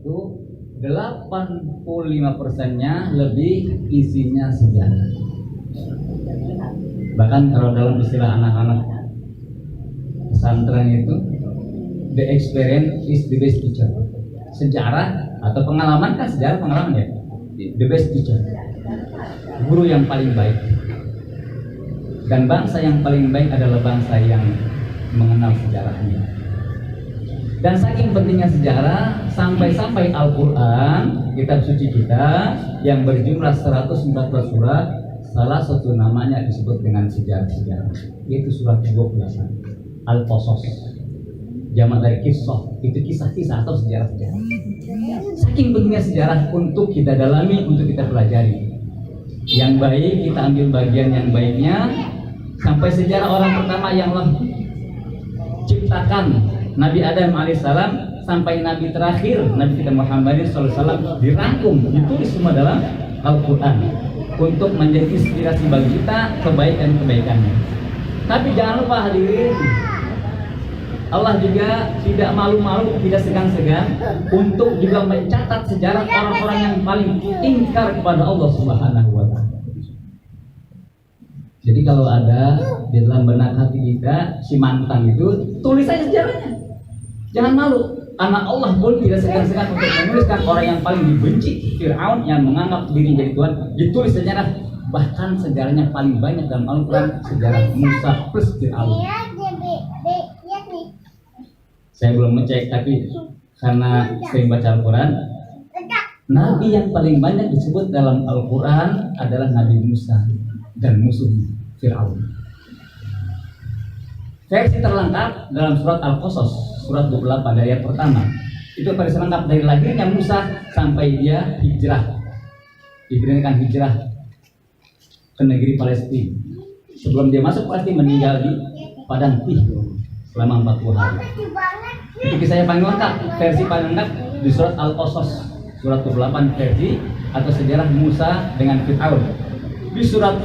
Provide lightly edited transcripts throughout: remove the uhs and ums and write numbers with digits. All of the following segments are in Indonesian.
itu 85%-nya lebih isinya sejarah. Bahkan kalau dalam istilah anak-anak pesantren itu, the experience is the best teacher. Sejarah atau pengalaman kan sejarah pengalaman ya, the best teacher, guru yang paling baik. Dan bangsa yang paling baik adalah bangsa yang mengenal sejarahnya. Dan saking pentingnya sejarah, sampai-sampai Al-Quran, kitab suci kita yang berjumlah 114 surat, salah satu namanya disebut dengan sejarah-sejarah, yaitu surat 12 Al-Qasas. Jamak dari kisah, itu kisah-kisah atau sejarah-sejarah. Saking pentingnya sejarah untuk kita dalami, untuk kita pelajari. Yang baik kita ambil bagian yang baiknya, sampai sejarah orang pertama yang Allah ciptakan, Nabi Adam alaihissalam, sampai Nabi terakhir Nabi kita Muhammad SAW, dirangkum, ditulis semua dalam Al-Quran untuk menjadi inspirasi bagi kita kebaikan-kebaikannya. Tapi jangan lupa hadirin, Allah juga tidak malu-malu, tidak segan-segan untuk juga mencatat sejarah orang-orang yang paling ingkar kepada Allah Subhanahu wa Ta'ala. Jadi kalau ada di dalam benak hati kita si mantan itu, tulis saja sejarahnya. Jangan malu, karena Allah pun tidak segan-segan untuk menuliskan orang yang paling dibenci, Fir'aun yang menganggap diri jadi Tuhan, ditulis sejarah. Bahkan sejarahnya paling banyak dalam Al-Quran, sejarah Musa plus Fir'aun. Saya belum ngecek, tapi karena sering baca Al-Quran, Nabi yang paling banyak disebut dalam Al-Quran adalah Nabi Musa dan musuhnya Fir'aun. Versi terlengkap dalam surat Al-Qasas, surat 28 dari ayat pertama. Itu versi lengkap dari lahirnya Musa sampai dia hijrah, diberikan hijrah ke negeri Palestina. Sebelum dia masuk Palestina, meninggal di padang Tih selama 40 hari. Itu kisahnya paling lengkap, versi paling lengkap di surat Al-Qasas, surat 28 versi atau sejarah Musa dengan Fir'aun. Di surat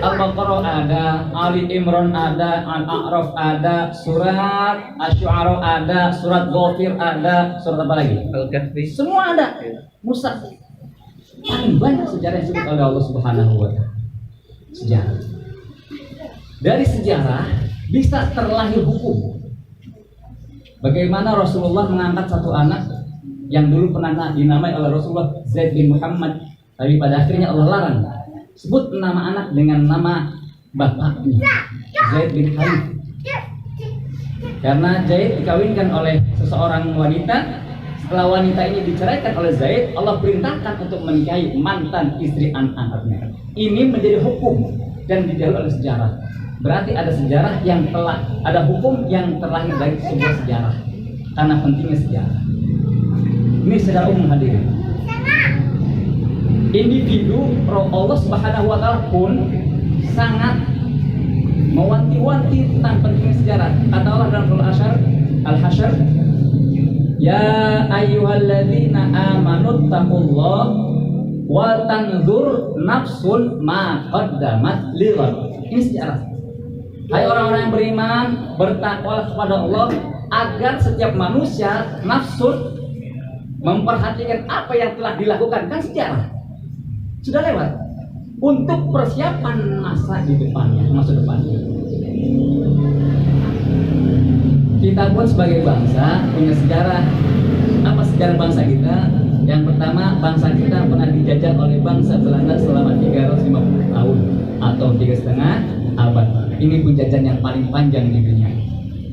Al-Baqarah ada, Ali Imran ada, Al-A'raf ada, surat Asy-Syu'ara ada, surat Ghafir ada, surat apa lagi? Al-Kahfi. Semua ada. Musa. Paling banyak sejarah yang disebut oleh Allah Subhanahu wa Ta'ala. Sejarah. Dari sejarah bisa terlahir hukum. Bagaimana Rasulullah mengangkat satu anak yang dulu pernah dinamai oleh Rasulullah Zaid bin Muhammad, tapi pada akhirnya Allah larang. Sebut nama anak dengan nama bapaknya, Zaid bin Harith. Karena Zaid dikawinkan oleh seseorang wanita. Setelah wanita ini diceraikan oleh Zaid, Allah perintahkan untuk menikahi mantan istri anak-anaknya. Ini menjadi hukum dan didahului oleh sejarah. Berarti ada sejarah yang telah, ada hukum yang terlahir dari sebuah sejarah. Karena pentingnya sejarah. Ini secara umum hadirin. Individu Allah Subhanahu wa Ta'ala pun sangat mewanti-wanti tentang pentingnya sejarah. Kata Allah dalam surah Al-Hasyr, ya ayyuhalladzina amanu taqullaha wa tanzur nafsun ma qaddamat lighad. Ini sejarah. Hai orang-orang yang beriman, bertakwalah kepada Allah agar setiap manusia nafsun memperhatikan apa yang telah dilakukan. Kan sejarah sudah lewat untuk persiapan masa di depannya, masa depannya. Kita pun sebagai bangsa punya sejarah. Apa sejarah bangsa kita? Yang pertama, bangsa kita pernah dijajah oleh bangsa Belanda selama 350 tahun atau 3,5 abad. Ini penjajahan yang paling panjang di dunia.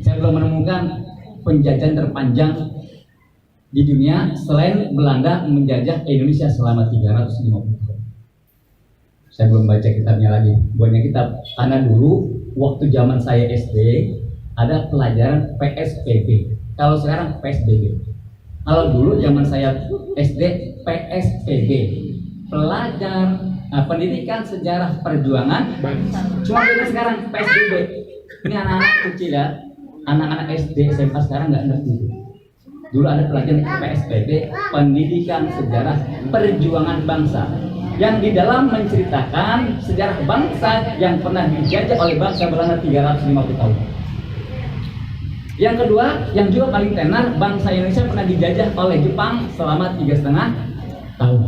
Saya belum menemukan penjajahan terpanjang di dunia selain Belanda menjajah Indonesia selama 350 tahun. Saya belum baca kitabnya lagi, banyak kitab. Karena dulu waktu zaman saya SD ada pelajaran PSBB. Kalau sekarang PSBB. Kalau dulu zaman saya SD PSBB, pelajar pendidikan sejarah perjuangan. Cuma beda sekarang PSBB. Ini anak-anak kecil ya, anak-anak SD SMA sekarang nggak ngerti. Dulu ada pelajaran PSBB, pendidikan sejarah perjuangan bangsa, yang di dalam menceritakan sejarah bangsa yang pernah dijajah oleh bangsa Belanda 350 tahun. Yang kedua, yang juga paling tenar, bangsa Indonesia pernah dijajah oleh Jepang selama 3,5 tahun.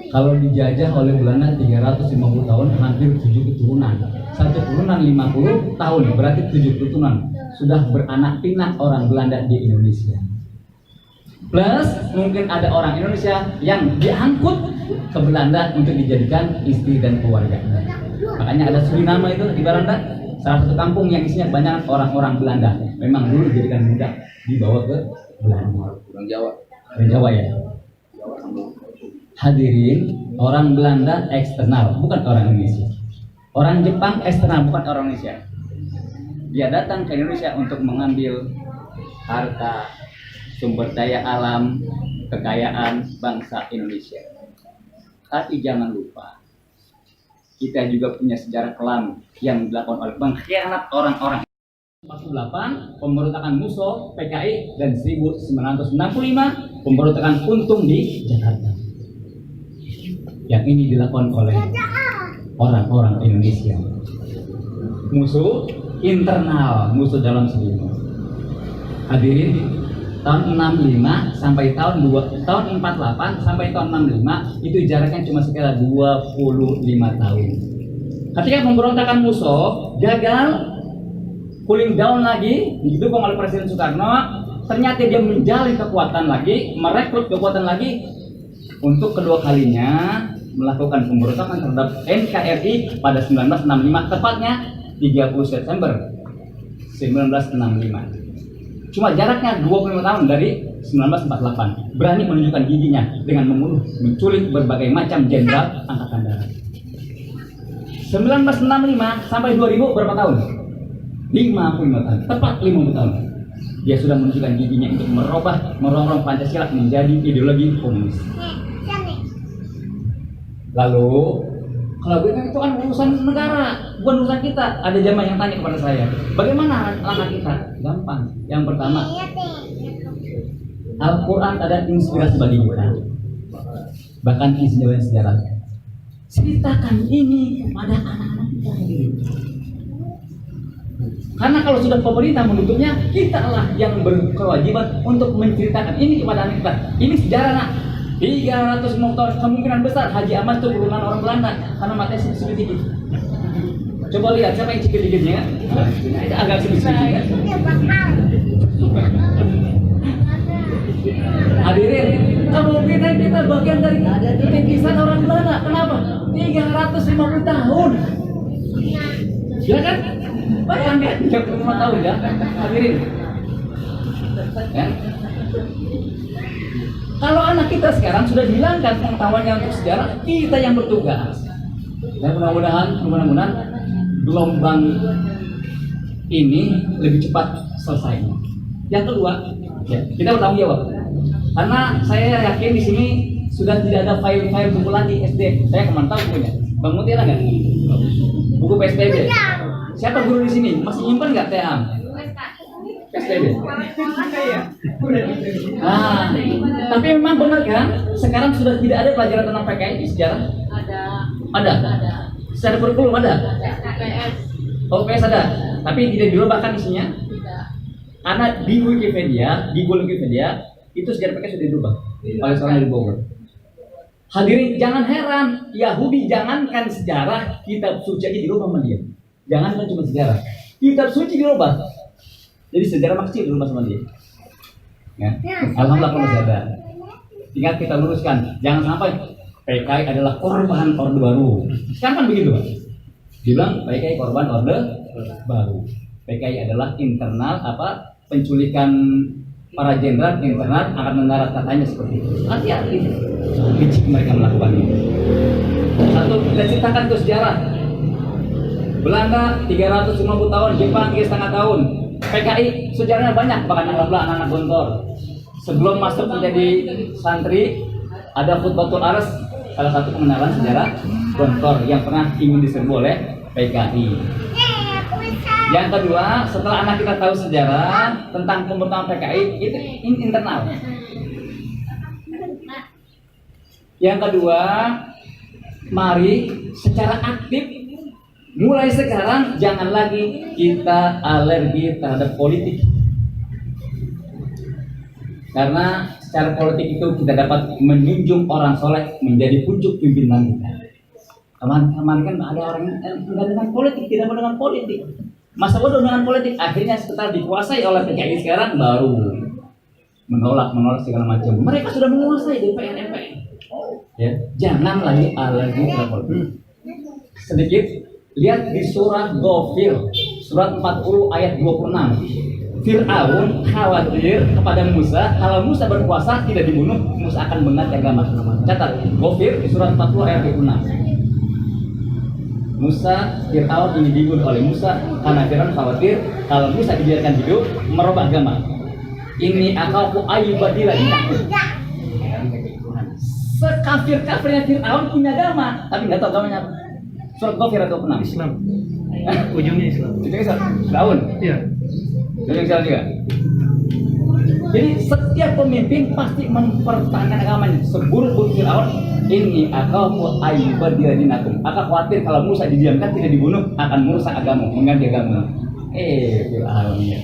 Kalau dijajah oleh Belanda 350 tahun, hampir 7 keturunan. Satu keturunan 50 tahun, berarti 7 keturunan. Sudah beranak pinak orang Belanda di Indonesia. Plus, mungkin ada orang Indonesia yang diangkut ke Belanda untuk dijadikan istri dan keluarga. Makanya ada Suriname itu di Belanda, salah satu kampung yang isinya banyak orang-orang Belanda. Memang dulu dijadikan budak, dibawa ke Belanda. Orang Jawa. Orang Jawa ya. Hadirin, orang Belanda eksternal, bukan orang Indonesia. Orang Jepang eksternal, bukan orang Indonesia. Dia datang ke Indonesia untuk mengambil harta, sumber daya alam, kekayaan bangsa Indonesia. Tapi jangan lupa, kita juga punya sejarah kelam yang dilakukan oleh pengkhianat orang-orang. 48 pemberontakan Musso, PKI, dan 1965 pemberontakan Untung di Jakarta. Yang ini dilakukan oleh orang-orang Indonesia. Musuh internal, musuh dalam sendiri. Hadirin, tahun 65 sampai tahun 48 sampai tahun 65 itu jaraknya cuma sekitar 25 tahun. Ketika pemberontakan Musso gagal, cooling down lagi, didukung oleh Presiden Soekarno, ternyata dia menjalin kekuatan lagi, merekrut kekuatan lagi untuk kedua kalinya melakukan pemberontakan terhadap NKRI pada 1965, tepatnya 30 September 1965. Cuma jaraknya 25 tahun dari 1948. Berani menunjukkan giginya dengan membunuh, menculik berbagai macam jenderal angkatan darat. 1965 sampai 2000 berapa tahun? 55 tahun, tepat 50 tahun. Dia sudah menunjukkan giginya untuk merongrong Pancasila menjadi ideologi komunis. Lalu, kalau itu kan urusan negara, bukan urusan kita. Ada jamaah yang tanya kepada saya, bagaimana langkah kita? Gampang. Yang pertama, Al-Quran ada inspirasi bagi kita. Bahkan inspirasi sejarah. Ceritakan ini kepada anak-anak kita sendiri. Karena kalau sudah pemerintah menutupnya, kita lah yang berkewajiban untuk menceritakan ini kepada anak kita. Ini sejarah nak. 300 tahun kemungkinan besar Haji Ahmad itu keturunan orang Belanda karena matanya sedikit-sedikit. Coba lihat siapa yang sedikit-sedikitnya. Nah, itu agak sedikit-sedikit. Hadirin, kemungkinan kita bagian dari titisan orang Belanda. Kenapa? 350 tahun. Ya kan? Bayangkan 35 tahun ya. Hadirin. Ya. Kalau anak kita sekarang sudah dihilangkan pengetahuannya untuk sejarah, kita yang bertugas. Dan mudah-mudahan gelombang ini lebih cepat selesai. Yang kedua, ya, kita bertanggung jawab. Karena saya yakin di sini sudah tidak ada file-file buku lagi SD. Saya kemantau punya. Bang Muti ada nggak? Buku PSBB. Siapa guru di sini? Masih nyimpan nggak TH? PSBB. Ah, tapi memang benar kan? Sekarang sudah tidak ada pelajaran tentang PKI di sejarah? Ada. Secara kurikulum ada? OPS ada. Tapi tidak dirubahkan isinya? Karena di Wikipedia itu sejarah PKI sudah dirubah oleh seorang dari Bogor. Hadirin, jangan heran, Yahudi jangankan sejarah, kitab suci aja dirubah sama dia. Jangankan cuma sejarah, kitab suci dirubah. Jadi sejarah kecil dirubah sama dia. Ya. Alhamdulillah kalau masih ada. Tinggal kita luruskan, jangan sampai PKI adalah korban Orde Baru. Sekarang kan begitu, Pak. Dibilang PKI korban Orde Baru. PKI adalah internal penculikan para jenderal internal angkatan darat, katanya seperti itu. Hati-hati, licik mereka melakukan ini. Satu, kita ceritakan ke sejarah. Belanda 350 tahun, Jepang 3,5 tahun. PKI sejarahnya banyak, bahkan anak-anak Gontor. Sebelum masuk menjadi santri, ada Khutbatul Ars, salah satu pengenalan sejarah Gontor yang pernah ingin diserbu oleh PKI. Yang kedua, setelah anak kita tahu sejarah tentang pembentukan PKI, itu internal. Yang kedua, mari secara aktif Mulai sekarang jangan lagi kita alergi terhadap politik. Karena secara politik itu kita dapat menjunjung orang soleh menjadi pucuk pimpinan kita. Kemarin kan ada orang yang tidak dengan politik, tidak mau dengan politik. Masa bodoh dengan politik, akhirnya setelah dikuasai oleh PKI sekarang baru menolak segala macam. Mereka sudah menguasai DPR MPR. Ya, jangan lagi alergi terhadap politik. Sedikit lihat di surah Ghafir, surat 40 ayat 26. Fir'aun khawatir kepada Musa, kalau Musa berkuasa tidak dibunuh, Musa akan mengganti agama. Catat, Ghafir di surat 40 ayat 26. Fir'aun ini dibunuh oleh Musa karena Fir'aun khawatir kalau Musa dibiarkan hidup merubah agama. Ini akhafu ayyubadila dinakum. Sekafir-kafirnya Fir'aun punya agama, tapi nggak tahu agamanya apa. Surat Ghafir atau 6? Islam. Ujungnya Islam. Ujungnya Islam. Fir'aun. Iya. Ujungnya Islam juga. Jadi setiap pemimpin pasti mempertahankan agamanya. Seburuk-buruk Fir'aun, ini akhafu ayyubadila dinakum. Aku khawatir kalau Musa didiamkan tidak dibunuh akan merusak agama, mengganti agama. Fir'aun ya.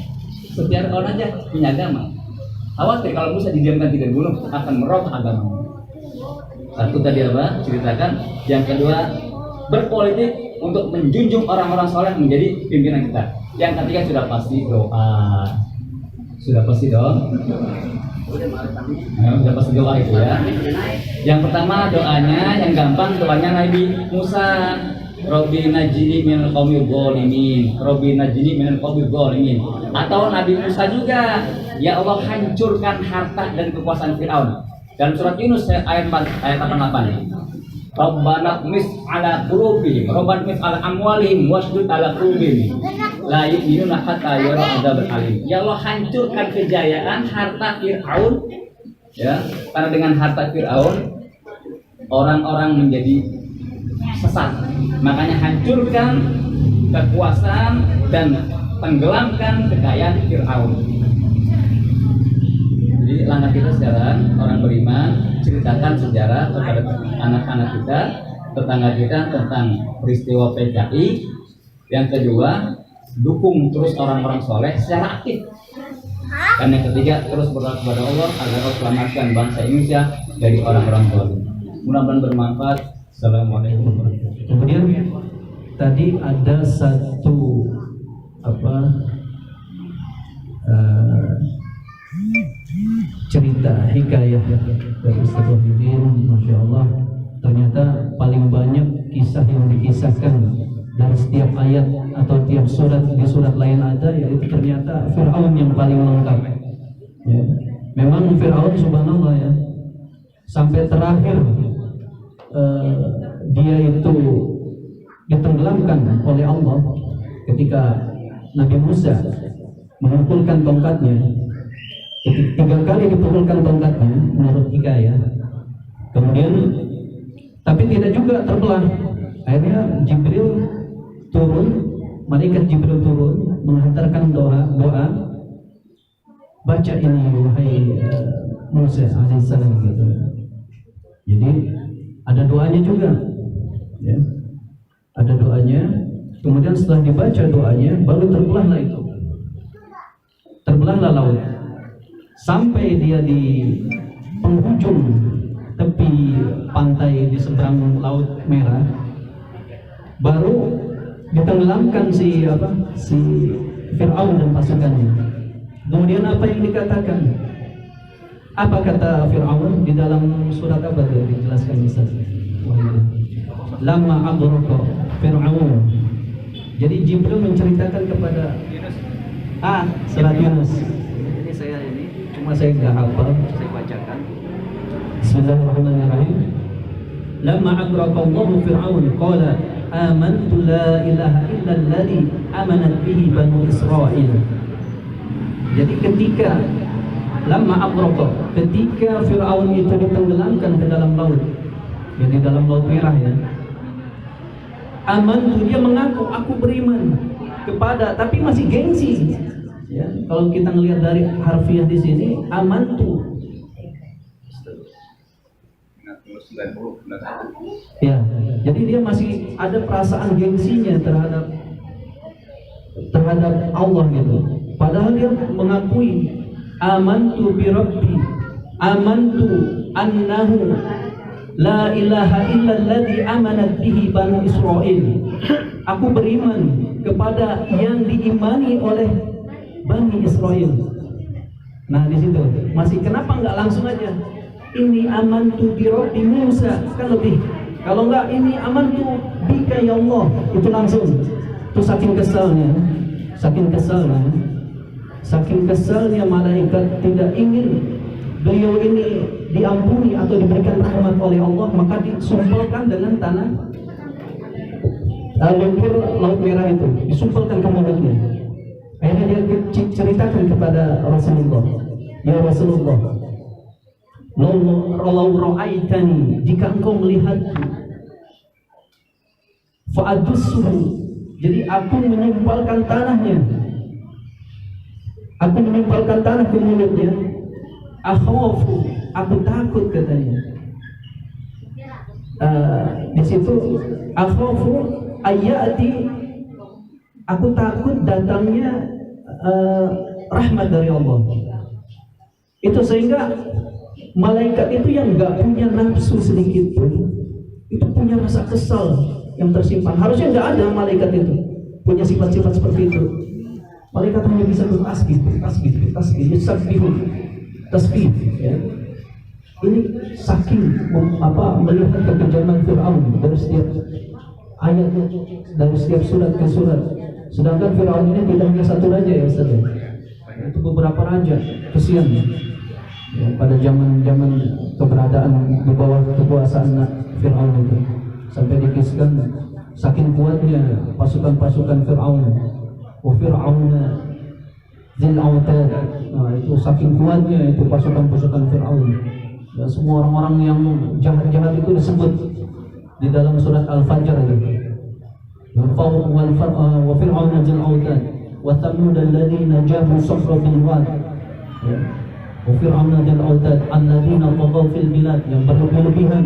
Setiap orang aja punya agama. Khawatir kalau Musa didiamkan tidak dibunuh akan merubah agama. Satu tadi apa? Ceritakan. Yang kedua, berpolitik untuk menjunjung orang-orang soleh menjadi pimpinan kita. Yang ketiga sudah pasti doa. Sudah pasti dong. Sudah pasti doa itu ya. Yang pertama doanya yang gampang, doanya Nabi Musa. Robbi najini minal qaumil zalimin. Robbi najini minal qaumil zalimin. Atau Nabi Musa juga, ya Allah hancurkan harta dan kekuasaan Fir'aun. Dalam surat Yunus ayat 88. Rabbana mis ala qulubihim, Rabbana mis ala amwalihim wasdud ala qulubihim. La yu'minuna hatta yara adzabal alim. Ya Allah hancurkan kejayaan harta Fir'aun. Ya, karena dengan harta Fir'aun orang-orang menjadi sesat. Makanya hancurkan kekuasaan dan tenggelamkan kekayaan Fir'aun. Jadi langkah kita sekarang orang beriman, ceritakan sejarah kepada anak-anak kita, tetangga kita tentang peristiwa PKI. Yang kedua, dukung terus orang-orang soleh secara aktif. Dan yang ketiga, terus berdoa kepada Allah agar Allah selamatkan bangsa Indonesia dari orang-orang zalim. Mudah-mudahan bermanfaat. Assalamualaikum warahmatullahi wabarakatuh. Kemudian tadi ada satu cerita hikayah dari Ustaz Wahidin, Masya Allah, ternyata paling banyak kisah yang dikisahkan dari setiap ayat atau tiap surat, di surat lain ada, yaitu ternyata Fir'aun yang paling lengkap ya. Memang Fir'aun subhanallah ya, sampai terakhir dia itu ditenggelamkan oleh Allah ketika Nabi Musa memukulkan tongkatnya. 3 kali dipukulkan tongkatnya menurut hikayah. Kemudian tapi tidak juga terbelah. Akhirnya Jibril turun, malaikat Jibril turun menghantarkan doa, baca ini wahai Musa alaihissalam gitu. Jadi ada doanya juga ya. Ada doanya. Kemudian setelah dibaca doanya baru terbelahlah itu. Terbelahlah laut. Sampai dia di penghujung tepi pantai di seberang Laut Merah, baru ditenggelamkan si Fir'aun dan pasukannya. Kemudian apa yang dikatakan? Apa kata Fir'aun di dalam surat apa itu dijelaskan Ustaz? Lama adraka Fir'aun. Jadi Jibril menceritakan kepada surat Yunus. Saya nggak hafal, saya bacakan. Bismillahirrahmanirrahim. Lamma adraka Allahu Fir'aun qala amantu la ilaha illa alladhi amanat bihi banu Israil. Jadi ketika lamma adraka, ketika Fir'aun itu ditenggelamkan ke dalam laut, jadi dalam Laut Merah ya. Amantu, dia mengaku aku beriman kepada, tapi masih gengsi. Ya, kalau kita ngelihat dari harfiah di sini amantu. Ya, jadi dia masih ada perasaan gengsinya terhadap Allah gitu. Padahal dia mengakui amantu bi rabbi, amantu annahu la ilaha illalladzi amanat bihi banu Israil. Aku beriman kepada yang diimani oleh Bani Israel. Nah di situ masih kenapa nggak langsung aja ini amantu bi rabbi Musa, kan lebih. Kalau nggak ini amantu bika ya Allah, itu langsung. Itu saking kesalnya malaikat tidak ingin beliau ini diampuni atau diberikan rahmat oleh Allah, maka disumpulkan dengan tanah lumpur Laut Merah itu, disumpulkan ke mulutnya. Akhirnya dia ceritakan kepada Rasulullah, ya Rasulullah, law ra'aitani, jika engkau melihatku, fa'adussuhu, jadi aku menyumpalkan tanahnya, aku menyumpalkan tanah ke mulutnya. Akhafu, aku takut katanya. Di situ akhafu ayati, aku takut datangnya rahmat dari Allah. Itu sehingga malaikat itu yang nggak punya nafsu sedikit pun, itu punya rasa kesal yang tersimpan. Harusnya nggak ada malaikat itu punya sifat-sifat seperti itu. Malaikat hanya bisa bertasbih, tasbih, ya. Ini saking melihat kekejaman Fir'aun dari setiap ayat, dari setiap surat ke surat. Sedangkan Fir'aun ini tidak hanya satu raja ya Ustaz, itu beberapa raja, kesian ya, pada zaman keberadaan di bawah kekuasaan Fir'aun itu, sampai dikisahkan saking kuatnya pasukan-pasukan Fir'aun. Wa Fir'auna Zil Autad. Nah, itu saking kuatnya itu pasukan-pasukan Fir'aun. Dan semua orang-orang yang jahat-jahat itu disebut di dalam surat Al-Fajr itu. Wa Fir'auna Zil Autad wa Thamud alladziina jabu sakhra bil wad. Wa Fir'auna Zil Autad alladziina taghaw fil bilad, yang berlebihan.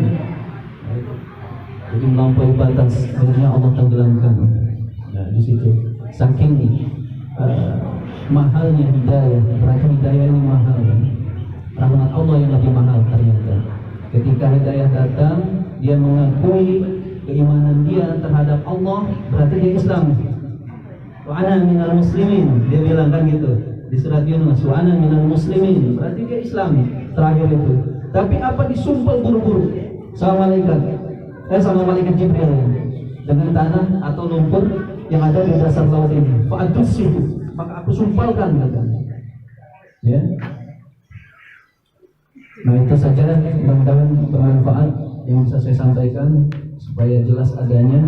Jadi melampaui batas, akhirnya Allah tenggelamkan. Nah, di situ saking mahalnya hidayah, berarti hidayah ini mahal. Rahmat Allah yang lebih mahal ternyata. Ketika hidayah datang, dia mengakui keimanan dia terhadap Allah, berarti dia Islam. Wa ana minal muslimin, dia bilang kan gitu di surat Yunus, wa ana minal muslimin, berarti dia Islam terakhir itu. Tapi apa disumpel buru-buru sama malaikat Jibril dengan tanah atau lumpur yang ada di dasar laut ini. Fa'adussuhu, maka aku sumpalkan katanya. Ya. Nah itu saja, mudah-mudahan bermanfaat yang bisa saya sampaikan supaya jelas adanya